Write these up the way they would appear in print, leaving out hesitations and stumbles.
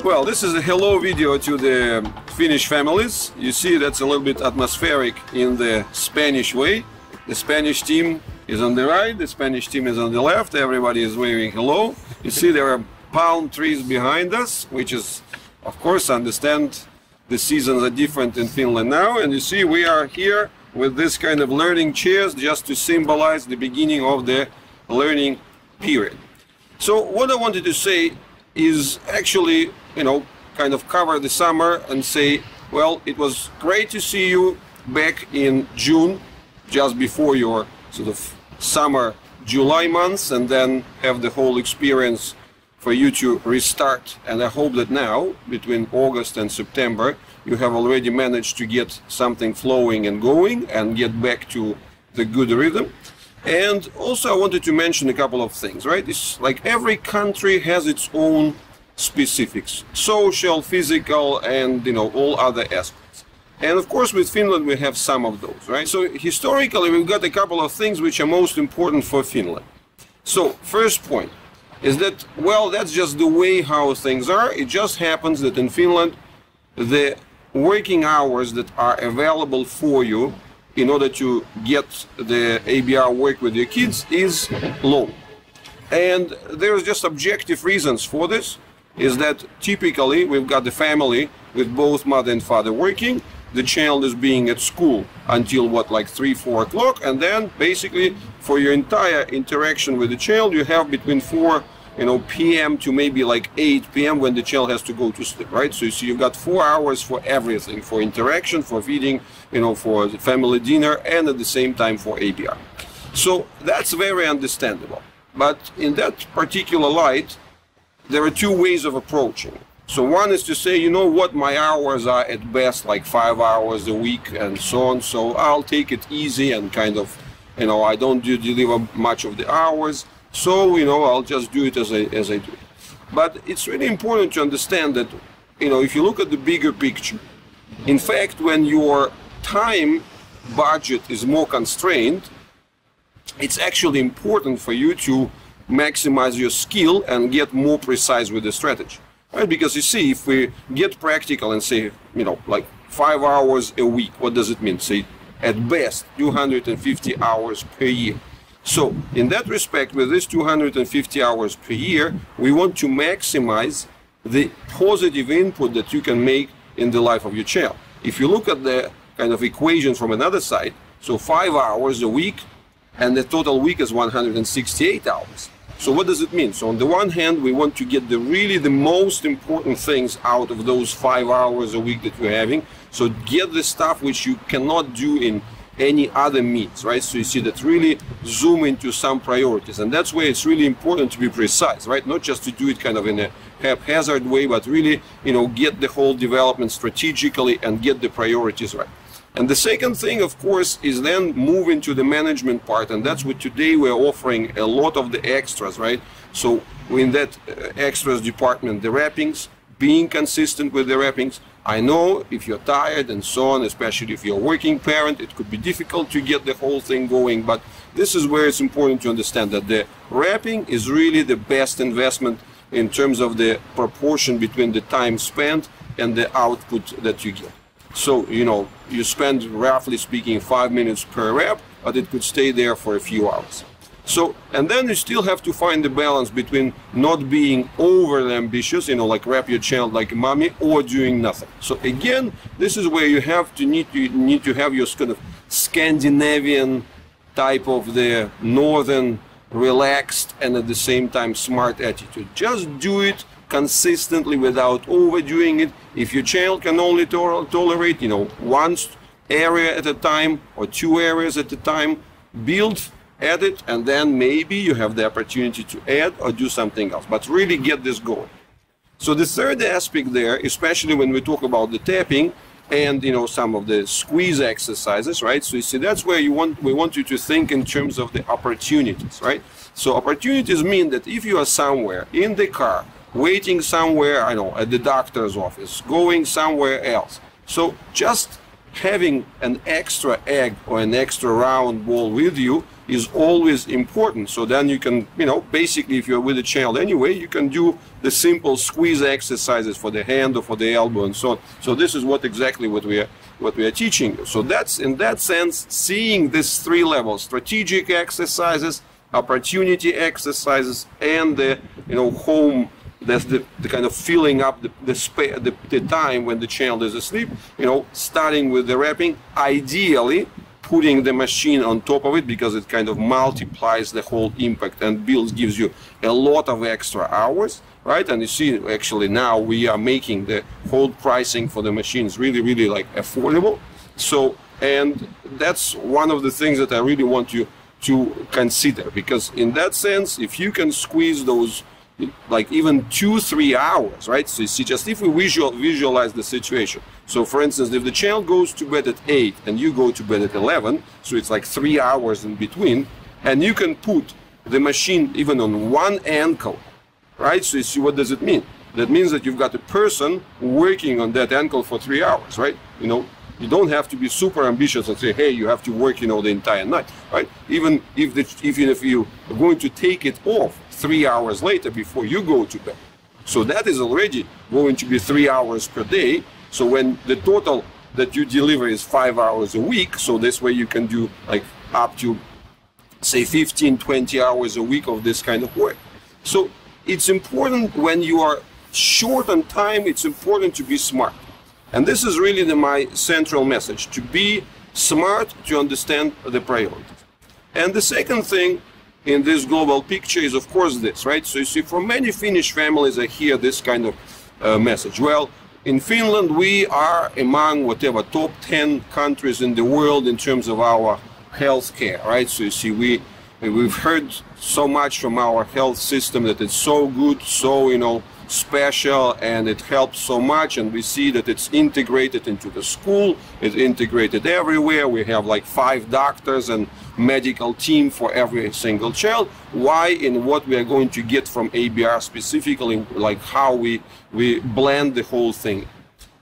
Well, this is a hello video to the Finnish families. You see that's a little bit atmospheric in the Spanish way. The Spanish team is on the right, the Spanish team is on the left, everybody is waving hello. You see there are palm trees behind us, which is, of course, understand the seasons are different in Finland now. And you see we are here with this kind of learning chairs just to symbolize the beginning of the learning period. So what I wanted to say is actually, kind of cover the summer and say, well, it was great to see you back in June, just before your sort of summer July months, and then have the whole experience for you to restart. And I hope that now, between August and September, you have already managed to get something flowing and going and get back to the good rhythm. And also I wanted to mention a couple of things, right? It's like every country has its own specifics, social, physical, and all other aspects. And of course with Finland we have some of those, right? So historically we've got a couple of things which are most important for Finland. So first point is that, well, that's just the way how things are. It just happens that in Finland the working hours that are available for you in order to get the ABR work with your kids is low. And there's just objective reasons for this, is that typically we've got the family with both mother and father working, the child is being at school until what, like 3-4 o'clock, and then basically for your entire interaction with the child you have between 4 p.m. to maybe like 8 p.m. when the child has to go to sleep, right? So you see you've got 4 hours for everything, for interaction, for feeding, for the family dinner, and at the same time for ABR. So that's very understandable. But in that particular light, there are two ways of approaching. So one is to say, you know what, my hours are at best like 5 hours a week and so on, so I'll take it easy and kind of, I don't deliver much of the hours, so, I'll just do it as I do it. But it's really important to understand that, if you look at the bigger picture, in fact, when your time budget is more constrained, it's actually important for you to maximize your skill and get more precise with the strategy, right? Because you see, if we get practical and say, like 5 hours a week, what does it mean? Say, at best, 250 hours per year. So, in that respect, with this 250 hours per year, we want to maximize the positive input that you can make in the life of your child. If you look at the kind of equation from another side, so 5 hours a week, and the total week is 168 hours. So what does it mean? So on the one hand, we want to get really the most important things out of those 5 hours a week that you're having. So get the stuff which you cannot do in any other means, right? So you see that really zoom into some priorities. And that's where it's really important to be precise, right? Not just to do it kind of in a haphazard way, but really, get the whole development strategically and get the priorities right. And the second thing, of course, is then move into the management part, and that's what today we're offering a lot of the extras, right? So in that extras department, the wrappings, being consistent with the wrappings. I know if you're tired and so on, especially if you're a working parent, it could be difficult to get the whole thing going, but this is where it's important to understand that the wrapping is really the best investment in terms of the proportion between the time spent and the output that you get. So, you spend, roughly speaking, 5 minutes per wrap, but it could stay there for a few hours. So, and then you still have to find the balance between not being overly ambitious, like wrap your child like a mommy, or doing nothing. So again, this is where you have to need to have your kind of Scandinavian type of the northern relaxed and at the same time smart attitude. Just do it consistently without overdoing it. If your child can only tolerate, one area at a time or 2 areas at a time, build at it, and then maybe you have the opportunity to add or do something else, but really get this going. So the third aspect there, especially when we talk about the tapping and some of the squeeze exercises, right? So you see, that's where we want you to think in terms of the opportunities, right? So opportunities mean that if you are somewhere in the car, waiting somewhere, at the doctor's office, going somewhere else, so just having an extra egg or an extra round ball with you is always important. So then you can, basically if you're with a child anyway, you can do the simple squeeze exercises for the hand or for the elbow and so on. So this is exactly what we are teaching you. So that's, in that sense, seeing these three levels: strategic exercises, opportunity exercises, and the home. That's the kind of filling up the time when the child is asleep, starting with the wrapping, ideally putting the machine on top of it, because it kind of multiplies the whole impact and gives you a lot of extra hours, right? And you see, actually now we are making the whole pricing for the machines really, really like affordable. So, and that's one of the things that I really want you to consider, because in that sense, if you can squeeze those like even 2-3 hours, right? So you see, just if we visualize the situation. So for instance, if the child goes to bed at 8 and you go to bed at 11, so it's like 3 hours in between, and you can put the machine even on one ankle, right? So you see, what does it mean? That means that you've got a person working on that ankle for 3 hours, right? You don't have to be super ambitious and say, hey, you have to work, the entire night, right? Even if you're going to take it off 3 hours later before you go to bed. So that is already going to be 3 hours per day. So when the total that you deliver is 5 hours a week, so this way you can do like up to, say, 15-20 hours a week of this kind of work. So it's important when you are short on time, it's important to be smart. And this is really my central message: to be smart, to understand the priorities. And the second thing in this global picture is, of course, this, right? So you see, for many Finnish families, I hear this kind of message. Well, in Finland, we are among whatever top 10 countries in the world in terms of our health care, right? So you see, we've heard so much from our health system that it's so good, so, special, and it helps so much, and we see that it's integrated into the school, it's integrated everywhere. We have like 5 doctors and medical team for every single child. Why and what we are going to get from ABR specifically, like how we blend the whole thing.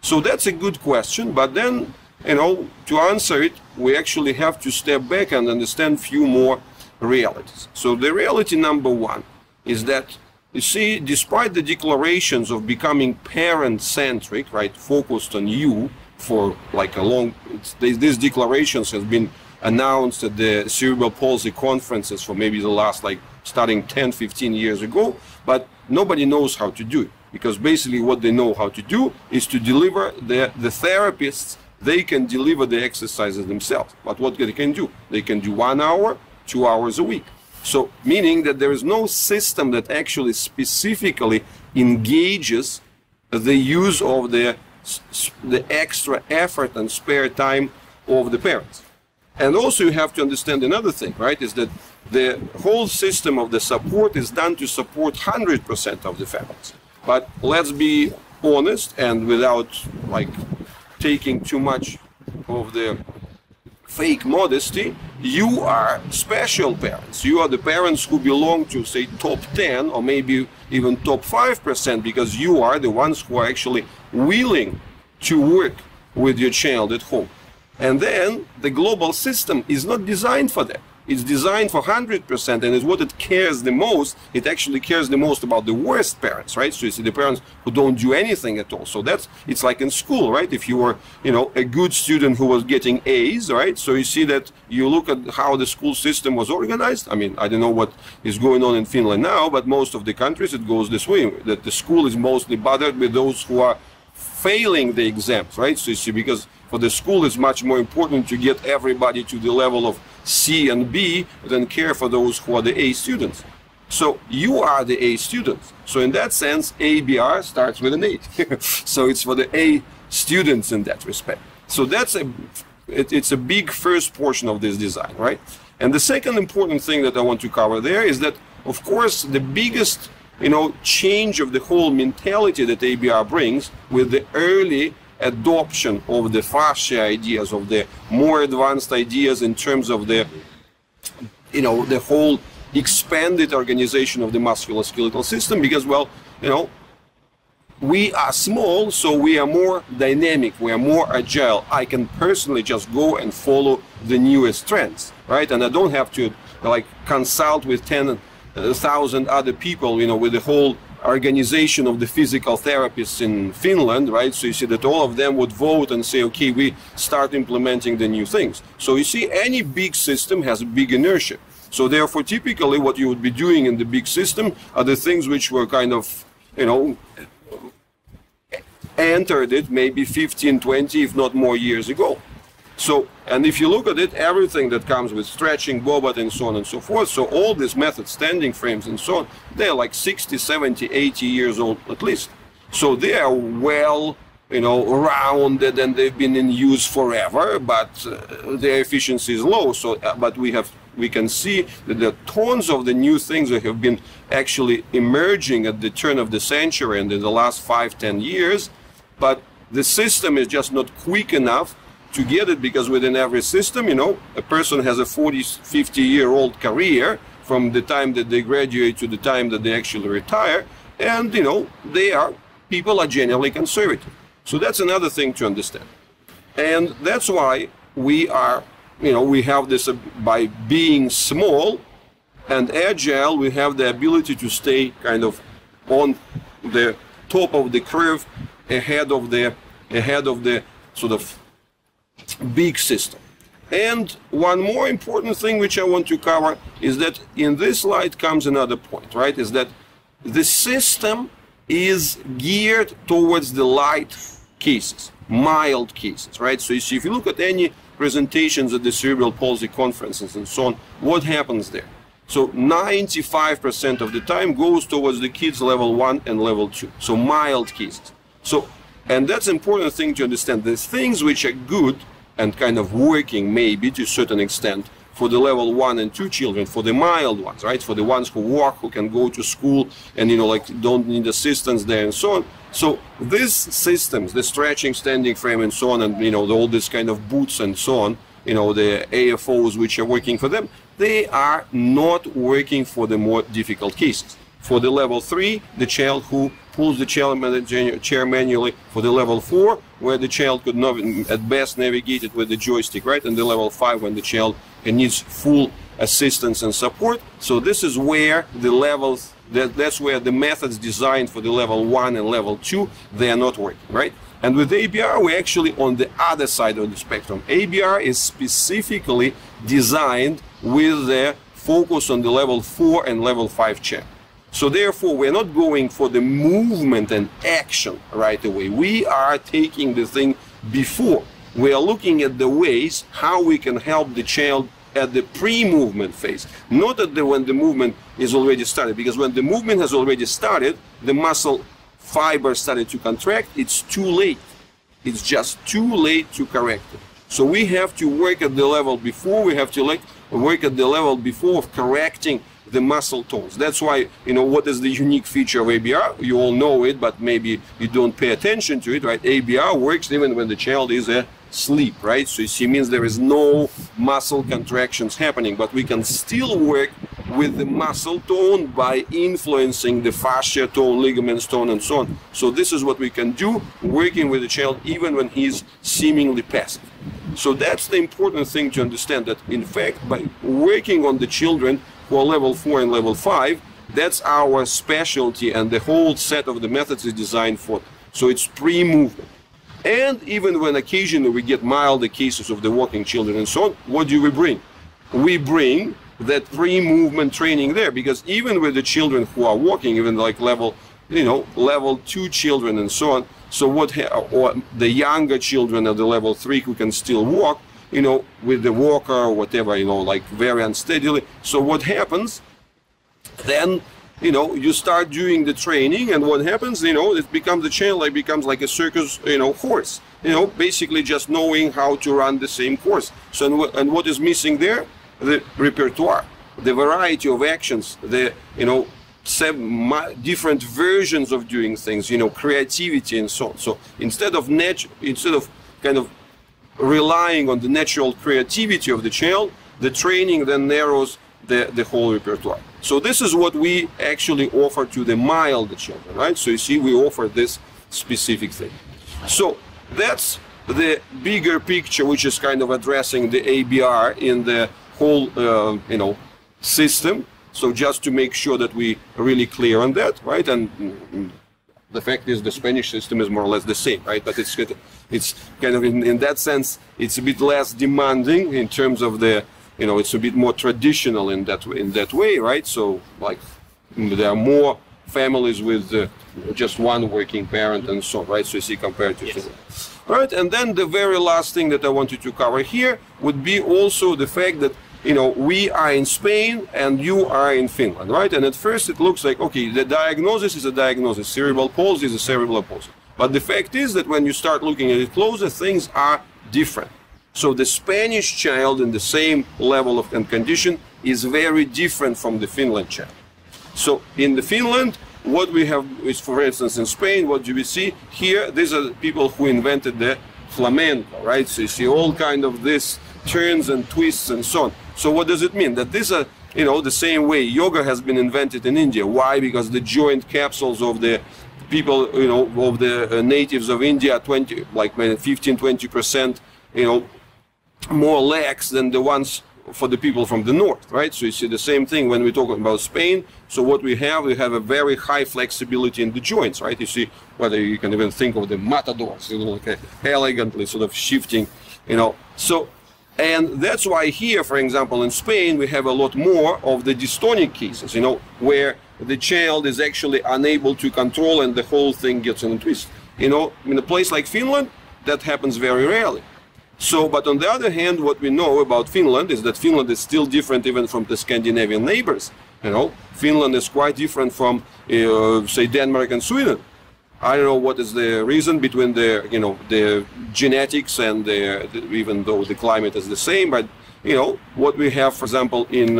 So that's a good question, but then, to answer it, we actually have to step back and understand few more realities. So the reality number one is that, you see, despite the declarations of becoming parent-centric, right, focused on you for like a long, these declarations have been announced at the cerebral palsy conferences for maybe the last, like, starting 10-15 years ago, but nobody knows how to do it, because basically what they know how to do is to deliver the therapists, they can deliver the exercises themselves. But what they can do? They can do 1 hour, 2 hours a week. So, meaning that there is no system that actually specifically engages the use of the extra effort and spare time of the parents. And also you have to understand another thing, right, is that the whole system of the support is done to support 100% of the families. But let's be honest, and without like taking too much of the fake modesty, you are special parents. You are the parents who belong to, say, top 10 or maybe even top 5%, because you are the ones who are actually willing to work with your child at home. And then the global system is not designed for that. It's designed for 100%, and is what it cares the most. It actually cares the most about the worst parents, right? So you see the parents who don't do anything at all. So it's like in school, right? If you were, a good student who was getting A's, right? So you see that you look at how the school system was organized. I mean, I don't know what is going on in Finland now, but most of the countries it goes this way, that the school is mostly bothered with those who are failing the exams, right? So you see, because for the school it's much more important to get everybody to the level of C and B than care for those who are the A students. So you are the A students. So in that sense, ABR starts with an 8. So it's for the A students in that respect. So it's a big first portion of this design, right? And the second important thing that I want to cover there is that, of course, the biggest change of the whole mentality that ABR brings with the early adoption of the fascia ideas, of the more advanced ideas in terms of the, the whole expanded organization of the musculoskeletal system, because, well, we are small, so we are more dynamic, we are more agile. I can personally just go and follow the newest trends, right? And I don't have to like consult with 10,000 other people, you know, with the whole organization of the physical therapists in Finland, right? So you see that all of them would vote and say, okay, we start implementing the new things. So you see, any big system has a big inertia. So therefore, typically what you would be doing in the big system are the things which were kind of, you know, entered it maybe 15, 20, if not more years ago. So, and if you look at it, everything that comes with stretching, bobot, and so on and so forth, so all these methods, standing frames and so on, they're like 60, 70, 80 years old at least. So they are well, you know, rounded, and they've been in use forever, but their efficiency is low. So, but we can see that there are tons of the new things that have been actually emerging at the turn of the century and in the last 5, 10 years. But the system is just not quick enough to get it, because within every system, you know, a person has a 40, 50-year-old career from the time that they graduate to the time that they actually retire. And, you know, people are generally conservative. So that's another thing to understand. And that's why we are, you know, we have this, by being small and agile, we have the ability to stay kind of on the top of the curve, ahead of the sort of big system. And one more important thing which I want to cover is that in this slide comes another point, right? Is that the system is geared towards the light cases, mild cases, right? So you see, if you look at any presentations at the cerebral palsy conferences and so on, what happens there? So 95% of the time goes towards the kids level 1 and level 2, so mild cases. So, and that's an important thing to understand. There's things which are good and kind of working maybe to a certain extent for the level 1 and 2 children, for the mild ones, right? For the ones who walk, who can go to school and, you know, like don't need assistance there and so on. So these systems, the stretching, standing frame and so on, and, you know, all this kind of boots and so on, you know, the AFOs which are working for them, they are not working for the more difficult cases. For the level 3, the child who pulls the chair manually. For the level 4, where the child could not, at best, navigate it with the joystick, right? And the level 5, when the child needs full assistance and support. So this is where the levels, that's where the methods designed for the level 1 and level 2, they are not working, right? And with ABR, we're actually on the other side of the spectrum. ABR is specifically designed with the focus on the level 4 and level 5 chair. So therefore, we're not going for the movement and action right away. We are taking the thing before. We are looking at the ways how we can help the child at the pre-movement phase, not at when the movement is already started, because when the movement has already started, the muscle fiber started to contract, it's too late. It's just too late to correct it. So we have to work at the level before, we have to work at the level before of correcting the muscle tones. That's why, you know, what is the unique feature of ABR? You all know it, but maybe you don't pay attention to it, right? ABR works even when the child is asleep, right? So you see, means there is no muscle contractions happening, but we can still work with the muscle tone by influencing the fascia tone, ligaments tone, and so on. So this is what we can do, working with the child even when he's seemingly passive. So that's the important thing to understand, that in fact, by working on the children who are level 4 and level 5, that's our specialty, and the whole set of the methods is designed for. So it's pre-movement. And even when occasionally we get milder cases of the walking children and so on, what do we bring? We bring that pre-movement training there, because even with the children who are walking, even like level, you know, level 2 children and so on, so or the younger children of the level 3 who can still walk, you know, with the walker or whatever, you know, like very unsteadily. So what happens then, you know, you start doing the training, and what happens, you know, it becomes, the child like becomes like a circus, you know, horse, you know, basically just knowing how to run the same course. So, and what is missing there? The repertoire, the variety of actions, the, you know, different versions of doing things, you know, creativity and so on. So instead of kind of relying on the natural creativity of the child, the training then narrows the whole repertoire. So this is what we actually offer to the mild children, right? So you see, we offer this specific thing. So that's the bigger picture, which is kind of addressing the ABR in the whole, you know, system. So just to make sure that we are really clear on that, right? And the fact is the Spanish system is more or less the same, right? But it's kind of in that sense, it's a bit less demanding in terms of the, you know, it's a bit more traditional in that way, right? So like there are more families with just one working parent and so on, right? So you see compared to Finland. Right, and then the very last thing that I wanted to cover here would be also the fact that, you know, we are in Spain and you are in Finland, right? And at first it looks like, okay, the diagnosis is a diagnosis, cerebral palsy is a cerebral palsy. But the fact is that when you start looking at it closer, things are different. So the Spanish child in the same level of condition is very different from the Finland child. So in the Finland, what we have is, for instance, in Spain, what do we see here? These are the people who invented the flamenco, right? So you see all kind of this turns and twists and so on. So what does it mean? That these are, you know, the same way yoga has been invented in India. Why? Because the joint capsules of the people, you know, of the natives of India, 15-20%, you know, more lax than the ones for the people from the north, right? So you see the same thing when we talk about Spain. So what we have a very high flexibility in the joints, right? You see, whether you can even think of the matadors, you know, like elegantly sort of shifting, you know. So, and that's why here, for example, in Spain, we have a lot more of the dystonic cases, you know, where the child is actually unable to control and the whole thing gets in a twist. You know, in a place like Finland, that happens very rarely. So, but on the other hand, what we know about Finland is that Finland is still different even from the Scandinavian neighbors. You know, Finland is quite different from, say, Denmark and Sweden. I don't know what is the reason between the, you know, the genetics and even though the climate is the same, but, you know, what we have, for example, in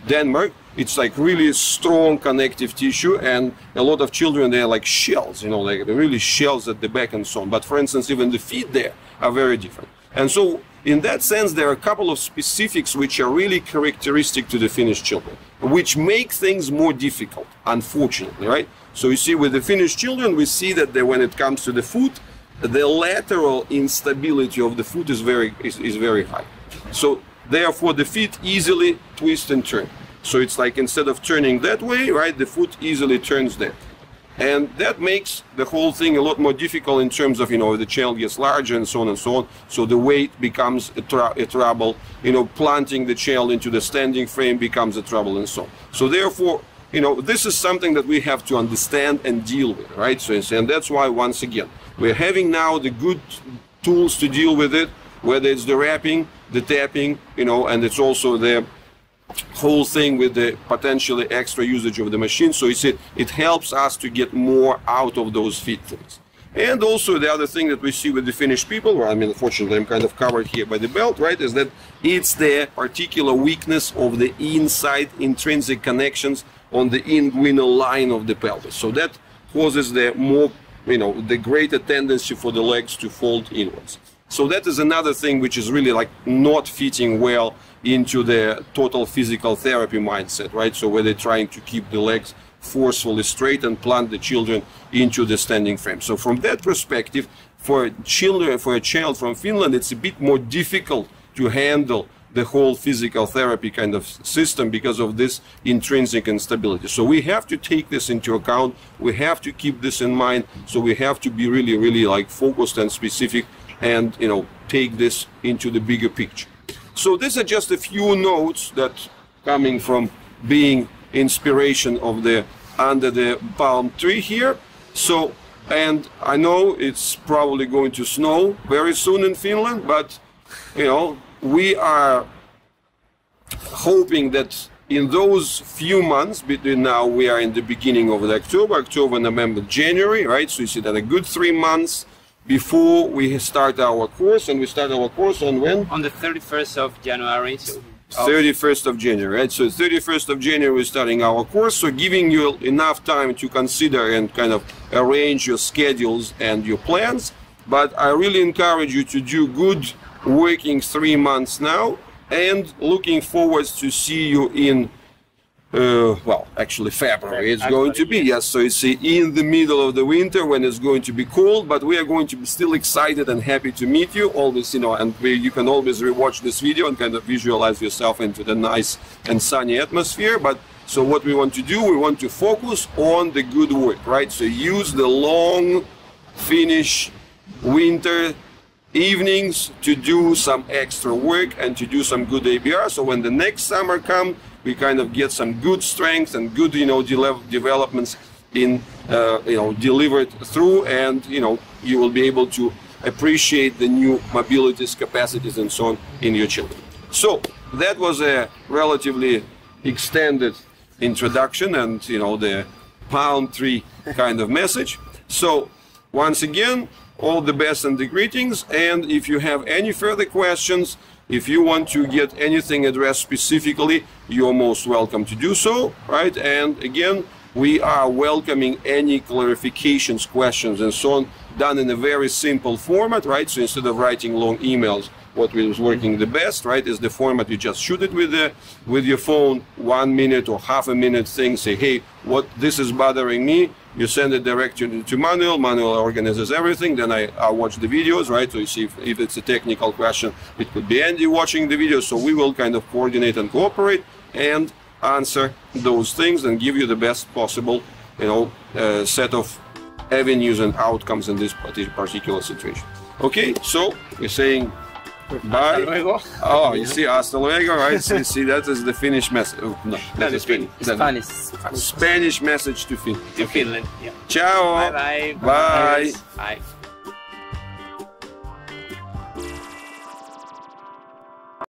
Denmark, it's like really strong connective tissue, and a lot of children, they're like shells, you know, like they're really shells at the back and so on. But for instance, even the feet there are very different. And so in that sense, there are a couple of specifics which are really characteristic to the Finnish children, which make things more difficult, unfortunately, right? So you see with the Finnish children, we see that when it comes to the foot, the lateral instability of the foot is very high. So therefore the feet easily twist and turn. So it's like instead of turning that way, right, the foot easily turns that. And that makes the whole thing a lot more difficult in terms of, you know, the child gets larger and so on and so on. So the weight becomes a trouble, you know, planting the child into the standing frame becomes a trouble and so on. So therefore, you know, this is something that we have to understand and deal with, right? So, and that's why, once again, we're having now the good tools to deal with it, whether it's the wrapping, the tapping, you know, and it's also the whole thing with the potentially extra usage of the machine. So you see, it helps us to get more out of those feet things. And also the other thing that we see with the Finnish people, well, I mean, unfortunately, I'm kind of covered here by the belt, right, is that it's the particular weakness of the inside intrinsic connections on the inguinal line of the pelvis. So that causes the more, you know, the greater tendency for the legs to fold inwards. So that is another thing which is really like not fitting well into the total physical therapy mindset, right? So where they're trying to keep the legs forcefully straight and plant the children into the standing frame. So from that perspective, for a child from Finland, it's a bit more difficult to handle the whole physical therapy kind of system because of this intrinsic instability. So we have to take this into account. We have to keep this in mind. So we have to be really, really like focused and specific and, you know, take this into the bigger picture. So these are just a few notes that coming from being inspiration of the under the palm tree here. So, and I know it's probably going to snow very soon in Finland, but, you know, we are hoping that in those few months between now, we are in the beginning of October, November, January, right? So you see that a good 3 months before we start our course, and we start our course on when? On the 31st of January. So 31st of January, right? So 31st of January we're starting our course, so giving you enough time to consider and kind of arrange your schedules and your plans. But I really encourage you to do good working 3 months now, and looking forward to see you in well, actually February it's going to be, yes. So it's in the middle of the winter when it's going to be cold, but we are going to be still excited and happy to meet you always, you know, and you can always rewatch this video and kind of visualize yourself into the nice and sunny atmosphere. But so what we want to do, we want to focus on the good work, right? So use the long Finnish winter evenings to do some extra work and to do some good ABR. So when the next summer comes, we kind of get some good strength and good, you know, developments in, you know, delivered through, and, you know, you will be able to appreciate the new mobilities, capacities, and so on in your children. So that was a relatively extended introduction and, you know, the palm tree kind of message. So once again, all the best and the greetings, and if you have any further questions, if you want to get anything addressed specifically, you're most welcome to do so, right? And again, we are welcoming any clarifications, questions, and so on, done in a very simple format, right? So instead of writing long emails, what is working the best, right, is the format. You just shoot it with your phone, 1 minute or half a minute thing, say, hey, this is bothering me. You send it direct to Manuel. Manuel organizes everything. Then I watch the videos, right? So you see if it's a technical question, it could be Andy watching the video. So we will kind of coordinate and cooperate and answer those things and give you the best possible, you know, set of avenues and outcomes in this particular situation. Okay, so we're saying bye. Hasta luego. Oh, you see, hasta luego, right? So you see, that is the Finnish message. Oh, no, that's Spanish. Spanish message to Finland. To Finland. Yeah. Ciao. Bye bye. Bye. Bye.